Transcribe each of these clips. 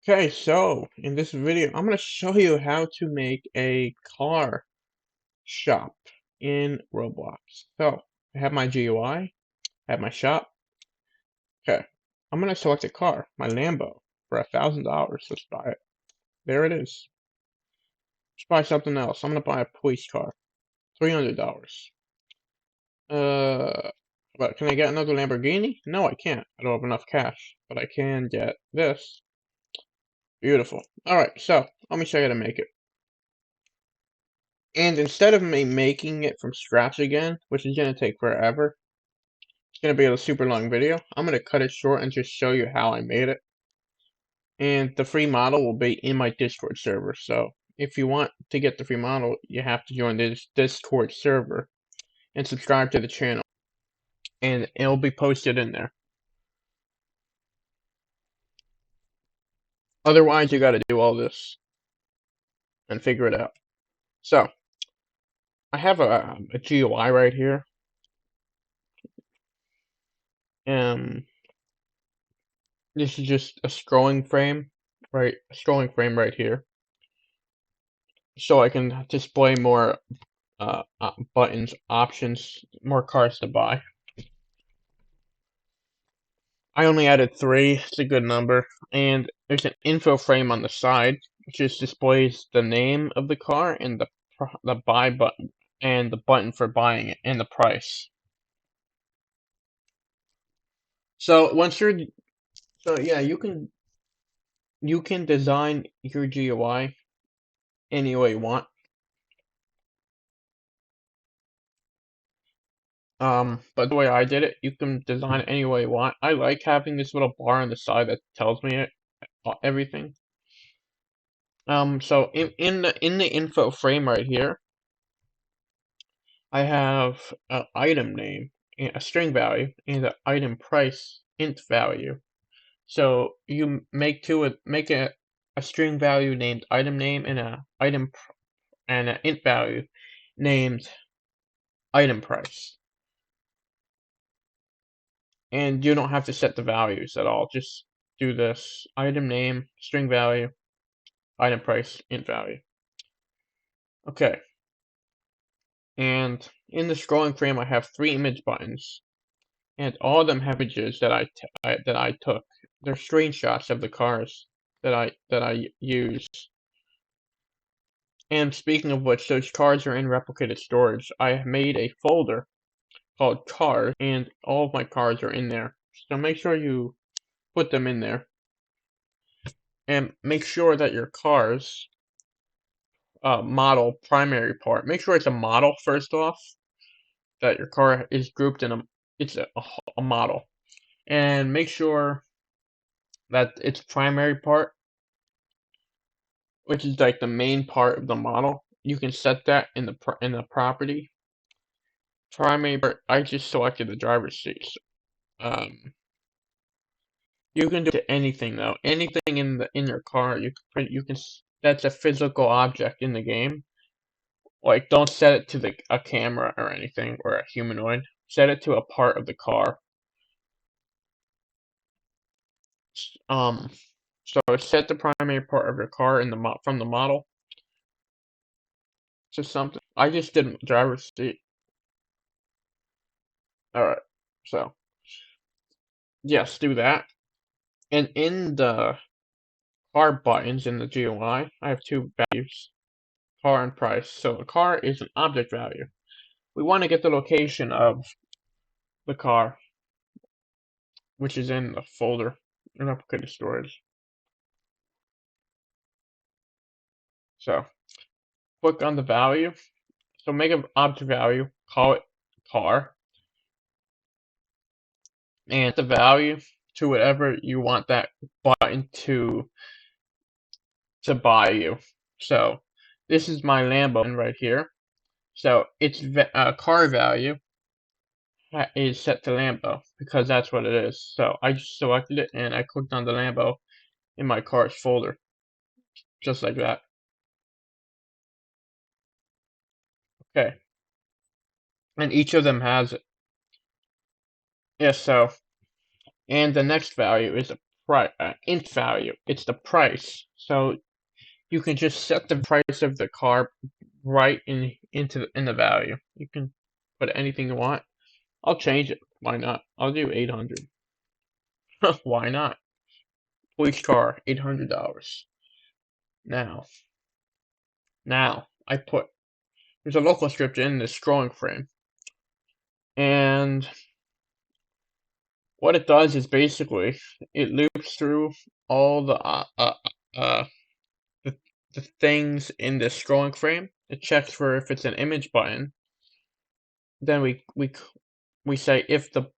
Okay, so in this video, I'm going to show you how to make a car shop in Roblox. So I have my GUI, I have my shop. Okay, I'm going to select a car, my Lambo, for $1,000. Let's buy it. There it is. Let's buy something else. I'm going to buy a police car, $300. Uh, but can I get another Lamborghini? No, I can't. I don't have enough cash, but I can get this. Beautiful. All right, so let me show you how to make it. And instead of me making it from scratch again, which is going to take forever, it's going to be a super long video. I'm going to cut it short and just show you how I made it. And the free model will be in my Discord server. So if you want to get the free model, you have to join this Discord server and subscribe to the channel. And it'll be posted in there. Otherwise, you got to do all this and figure it out. So I have a GUI right here. This is just a scrolling frame, right? A scrolling frame right here. So I can display more buttons, options, more cars to buy. I only added 3, it's a good number, and there's an info frame on the side, which just displays the name of the car and the buy button, and the button for buying it, and the price. So yeah, you can design your GUI any way you want. But the way I did it, you can design it any way you want. I like having this little bar on the side that tells me everything. So in the info frame right here, I have an item name, a string value, and an item price int value. So you make a string value named item name and and an int value named item price. And you don't have to set the values at all. Just do this item name, string value, item price, int value. Okay. And in the scrolling frame, I have 3 image buttons, and all of them have images that I took. They're screenshots of the cars that I use. And speaking of which, those cars are in replicated storage. I made a folder called cars, and all of my cars are in there. So make sure you put them in there, and make sure that your cars model primary part. Make sure it's a model first off. That your car is grouped in it's a model, and make sure that its primary part, which is like the main part of the model, you can set that in the property. Primary part, I just selected the driver's seat. You can do anything though. Anything in your car, you can that's a physical object in the game. Like, don't set it to a camera or anything or a humanoid. Set it to a part of the car. Um, so set the primary part of your car from the model to something. I just did driver's seat. Alright, so yes, do that. And in the car buttons in the GUI, I have 2 values, car and price. So a car is an object value. We want to get the location of the car, which is in the folder in replicated storage. So click on the value. So make an object value, call it car, and the value to whatever you want that button to buy you. So this is my Lambo right here. So its car value is set to Lambo because that's what it is. So I just selected it and I clicked on the Lambo in my cars folder, just like that. Okay, and each of them has it. Yeah, so, and the next value is a int value. It's the price. So you can just set the price of the car right in the value. You can put anything you want. I'll change it. Why not? I'll do 800. Why not? Police car, $800. Now, I put there's a local script in this scrolling frame, and what it does is basically it loops through all uh the, the things in this scrolling frame. It checks for if it's an image button. Then we say if the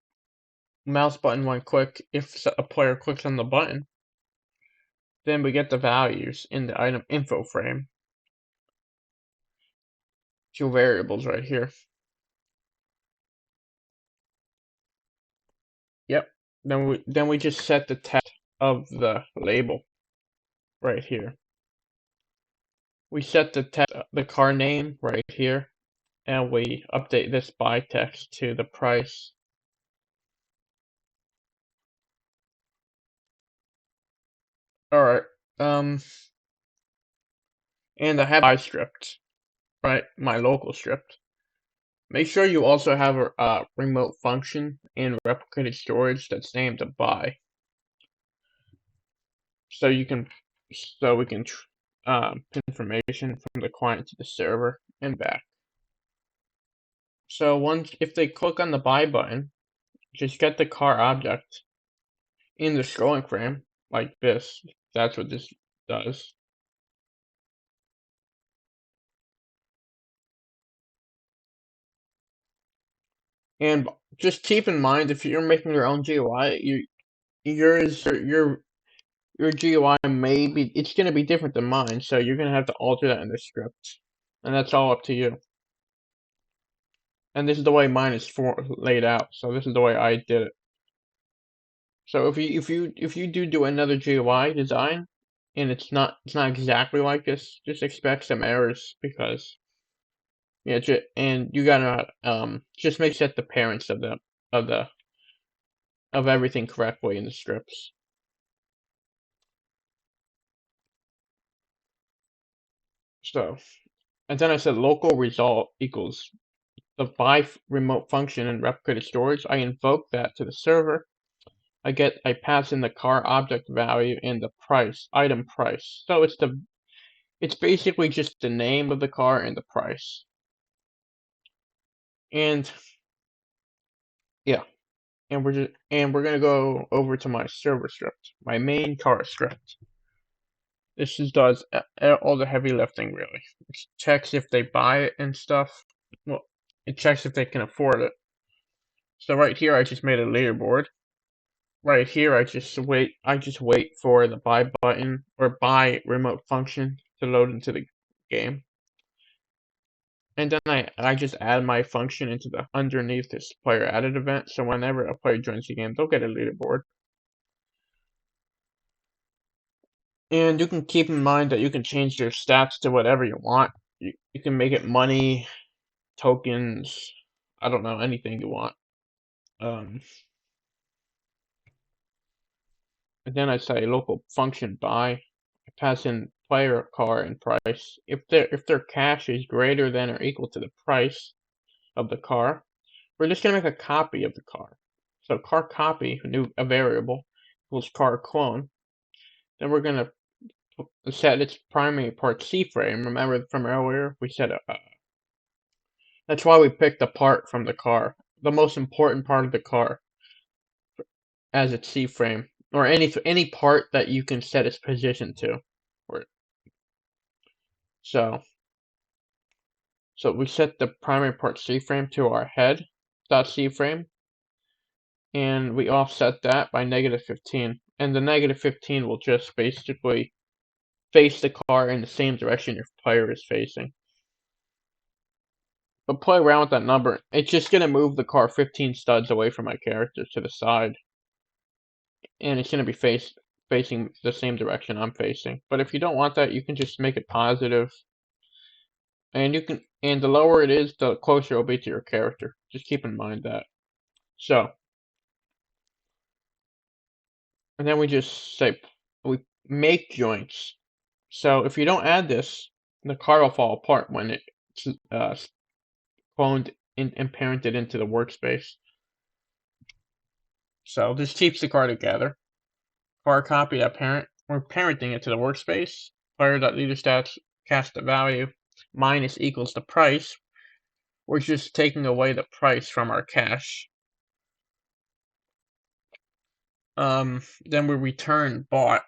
mouse button went click, if a player clicks on the button, then we get the values in the item info frame. Two variables right here. Yep. Then we just set the text of the label right here. We set the car name right here, and we update this by text to the price. All right. And I have my script, right? My local script. Make sure you also have a remote function in replicated storage that's named buy, so we can put information from the client to the server and back. So if they click on the buy button, just get the car object in the scrolling frame like this. That's what this does. And just keep in mind, if you're making your own GUI, your GUI it's gonna be different than mine, so you're gonna have to alter that in the script, and that's all up to you. And this is the way mine is laid out, so this is the way I did it. So if you do another GUI design, and it's not exactly like this, just expect some errors because yeah, and you gotta just make set the parents of everything correctly in the scripts. So, and then I said local result equals the buy remote function in replicated storage. I invoke that to the server. I pass in the car object value and the item price. So it's basically just the name of the car and the price. And yeah, and we're gonna go over to my server script, my main car script. This does all the heavy lifting really. It checks if they buy it and stuff. Well, it checks if they can afford it. So right here, I just made a leaderboard. Right here, I just wait for the buy button or buy remote function to load into the game. And then I just add my function into underneath this player added event. So whenever a player joins the game, they'll get a leaderboard. And you can keep in mind that you can change your stats to whatever you want. You can make it money, tokens, I don't know, anything you want. And then I say local function buy. I pass in player, car, and price. If their cash is greater than or equal to the price of the car, we're just gonna make a copy of the car. So car copy, a variable, equals car clone. Then we're gonna set its primary part C frame. Remember from earlier, we said that's why we picked the part from the car, the most important part of the car, as its C frame, or any part that you can set its position to. Or, so we set the primary part C frame to our head dot C frame, and we offset that by -15. And the -15 will just basically face the car in the same direction your player is facing. But play around with that number. It's just gonna move the car 15 studs away from my character to the side. And it's gonna be facing the same direction I'm facing. But if you don't want that, you can just make it positive. And the lower it is, the closer it'll be to your character. Just keep in mind that. So and then we just say we make joints. So if you don't add this, the car will fall apart when it's cloned and parented into the workspace. So this keeps the car together. Car copy that parent. We're parenting it to the workspace. Player.leader stats cast the value minus equals the price. We're just taking away the price from our cache. Then we return bought.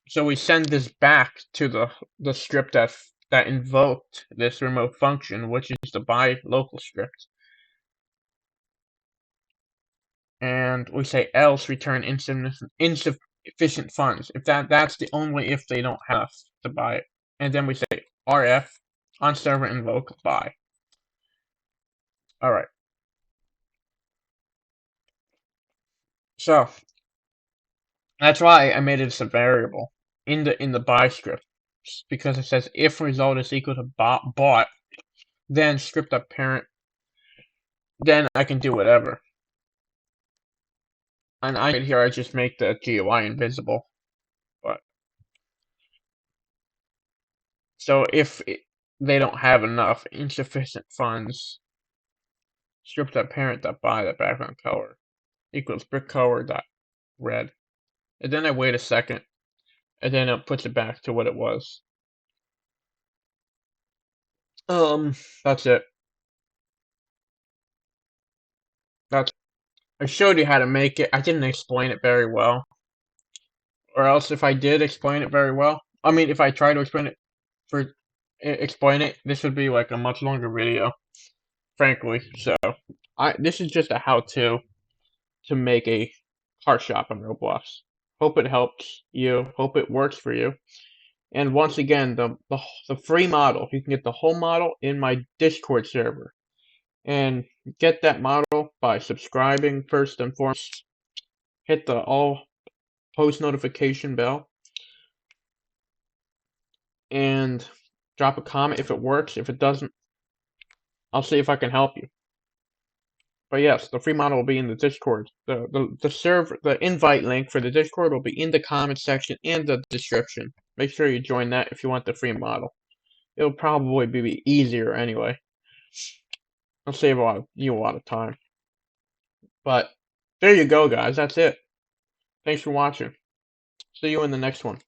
So we send this back to the script that invoked this remote function, which is the buy local script. And we say else return insufficient funds. If that's the only if they don't have to buy it. And then we say rf on server invoke buy. All right. So that's why I made it a variable in the buy script, because it says if result is equal to bought, then script up parent, then I can do whatever. And here I just make the GUI invisible. But so if they don't have enough insufficient funds, script that parent dot buy the background color equals brick color dot red, and then I wait a second, and then it puts it back to what it was. That's it. I showed you how to make it. I didn't explain it very well, or else if I did explain it very well, I mean, if I try to explain it, this would be like a much longer video, frankly. So this is just a how-to to make a car shop on Roblox. Hope it helps you. Hope it works for you. And once again, the free model, you can get the whole model in my Discord server. And get that model by subscribing first and foremost. Hit the all post notification bell. And drop a comment if it works. If it doesn't, I'll see if I can help you. But yes, the free model will be in the Discord. The invite link for the Discord will be in the comment section and the description. Make sure you join that if you want the free model. It'll probably be easier anyway. It'll save you a lot of time. But there you go, guys. That's it. Thanks for watching. See you in the next one.